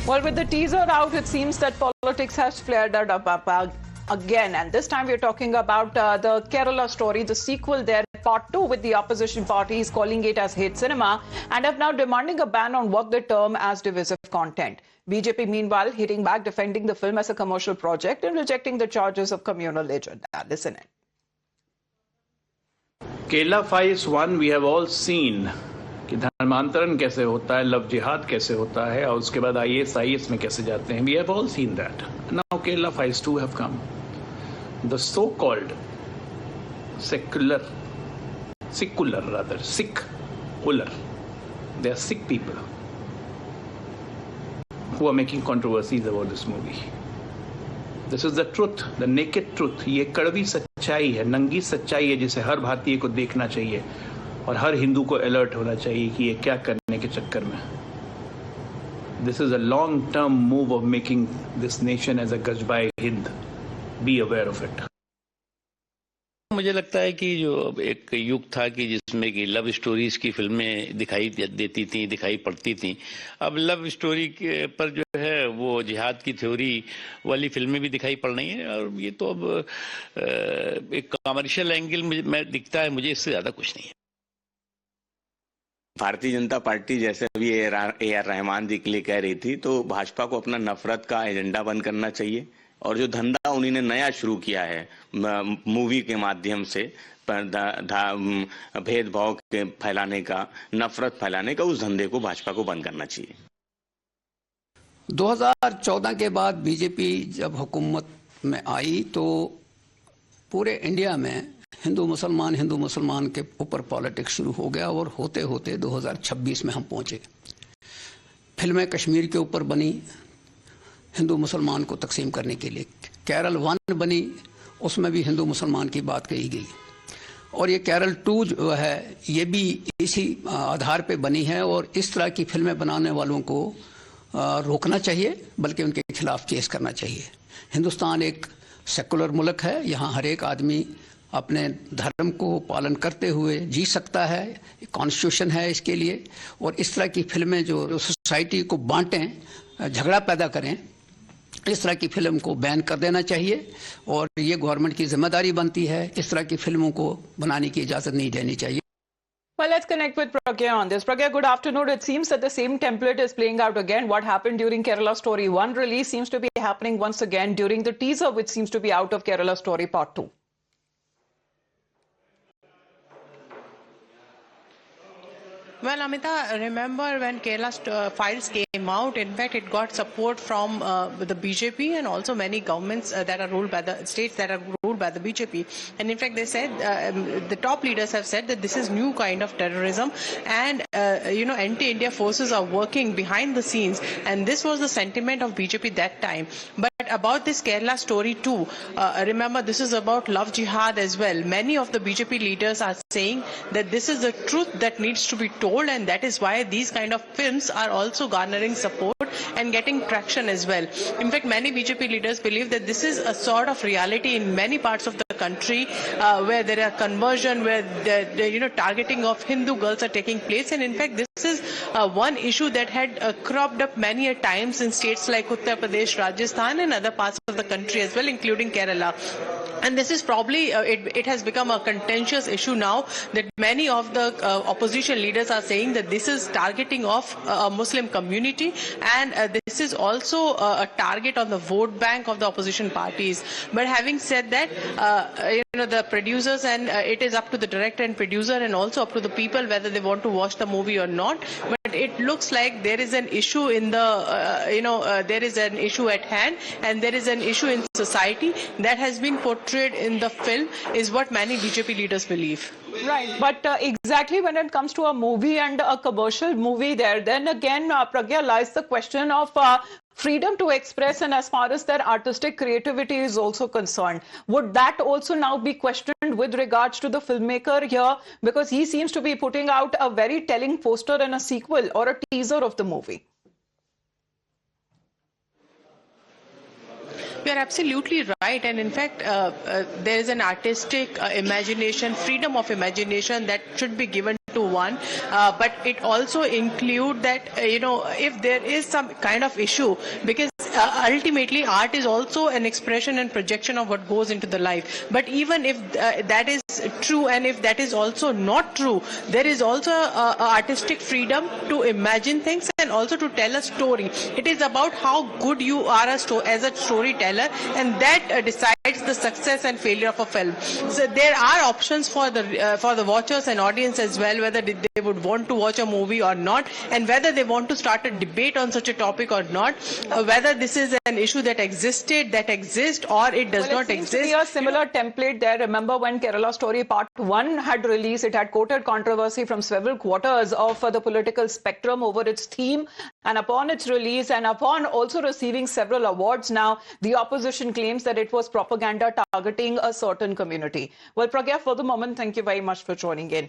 Well, with the teaser out, it seems that politics has flared up again. And this time we're talking about the Kerala story, the sequel there, part 2, with the opposition parties calling it as hate cinema and have now demanding a ban on what they term as divisive content. BJP, meanwhile, hitting back, defending the film as a commercial project and rejecting the charges of communal agenda. Listen in. Kerala Files 1 we have all seen कि धर्मांतरण कैसे होता है, love जिहाद कैसे होता है और उसके बाद IAS में कैसे जाते हैं. We have all seen that. Now Kerala Files 2 have come. The so-called secular, they are sick people who are making controversies about this movie. This is the truth, the naked truth. ये कड़वी सच्चाई है, नंगी सच्चाई है जिसे हर भारतीय को देखना चाहिए और हर हिंदू को अलर्ट होना चाहिए कि ये क्या करने के चक्कर में. This is a long-term move of making this nation as a Gajbai Hind. Be aware of it. मुझे लगता है कि जो एक युग था कि जिसमें कि लव स्टोरीज की फिल्में दिखाई देती थी, दिखाई पड़ती थी, अब लव स्टोरी के पर जो है वो जिहाद की थ्योरी वाली फिल्में भी दिखाई पड़ रही हैं और ये तो अब एक कमर्शियल एंगल में दिखता है. मुझे इससे ज्यादा कुछ नहीं है. भारतीय जनता पार्टी जैसे अभी AR रहमान जी के लिए कह रही थी, तो भाजपा को अपना नफरत का एजेंडा बंद करना चाहिए और जो धंधा उन्होंने नया शुरू किया है मूवी के माध्यम से भेदभाव के फैलाने का, नफरत फैलाने का, उस धंधे को भाजपा को बंद करना चाहिए. 2014 के बाद बीजेपी जब हुकूमत में आई तो पूरे इंडिया में हिंदू मुसलमान के ऊपर पॉलिटिक्स शुरू हो गया और होते होते 2026 में हम पहुंचे. फिल्में कश्मीर के ऊपर बनी हिंदू मुसलमान को तकसीम करने के लिए. केरल 1 बनी, उसमें भी हिंदू मुसलमान की बात कही गई और ये केरल 2 जो है ये भी इसी आधार पे बनी है और इस तरह की फिल्में बनाने वालों को रोकना चाहिए, बल्कि उनके खिलाफ केस करना चाहिए. हिंदुस्तान एक सेकुलर मुल्क है, यहाँ हर एक आदमी अपने धर्म को पालन करते हुए जी सकता है. कॉन्स्टिट्यूशन है इसके लिए. और इस तरह की फिल्में जो सोसाइटी को बांटें, झगड़ा पैदा करें, इस तरह की फिल्म को बैन कर देना चाहिए और ये गवर्नमेंट की जिम्मेदारी बनती है. इस तरह की फिल्मों को बनाने की इजाजत नहीं देनी चाहिए. Well, let's connect with Pragya on this. Pragya, good afternoon. It seems that the same template is playing out again. What happened during Kerala Story 1 release seems to be happening once again during the teaser, which seems to be out of Kerala Story Part 2. Well, Amita, remember when Kerala Files came out, in fact, it got support from the BJP and also many governments that are ruled by the states that are ruled by the BJP. And in fact, they said, the top leaders have said that this is new kind of terrorism and, anti-India forces are working behind the scenes. And this was the sentiment of BJP that time. But about this Kerala Story 2, remember, this is about love jihad as well. Many of the BJP leaders are saying that this is the truth that needs to be told, and that is why these kind of films are also garnering support and getting traction as well. In fact, many BJP leaders believe that this is a sort of reality in many parts of the country where there are conversion, where the targeting of Hindu girls are taking place. And in fact, this is one issue that had cropped up many a times in states like Uttar Pradesh, Rajasthan and other parts of the country as well, including Kerala. And this is probably, it has become a contentious issue now that many of the opposition leaders are saying that this is targeting of a Muslim community and this is also a target on the vote bank of the opposition parties. But having said that, the producers and it is up to the director and producer and also up to the people whether they want to watch the movie or not. But it looks like there is an issue in the, there is an issue at hand and there is an issue in society that has been portrayed in the film is what many BJP leaders believe. Right, but exactly when it comes to a movie and a commercial movie there, then again, Pragya, lies the question of freedom to express and as far as their artistic creativity is also concerned. Would that also now be questioned with regards to the filmmaker here? Because he seems to be putting out a very telling poster and a sequel or a teaser of the movie. You are absolutely right, and in fact, there is an artistic imagination, freedom of imagination that should be given to one, but it also include that if there is some kind of issue, because ultimately art is also an expression and projection of what goes into the life. But even if that is true, and if that is also not true, there is also artistic freedom to imagine things and also to tell a story. It is about how good you are as a storyteller, and that decides the success and failure of a film. So there are options for the watchers and audience as well, whether they would want to watch a movie or not, and whether they want to start a debate on such a topic or not, whether this is an issue that exists, or it does not exist. To be a similar template there. Remember when Kerala Story Part 1 had released, it had quoted controversy from several quarters of the political spectrum over its theme, and upon its release and upon also receiving several awards, now the opposition claims that it was propaganda targeting a certain community. Well, Pragya, for the moment, thank you very much for joining in.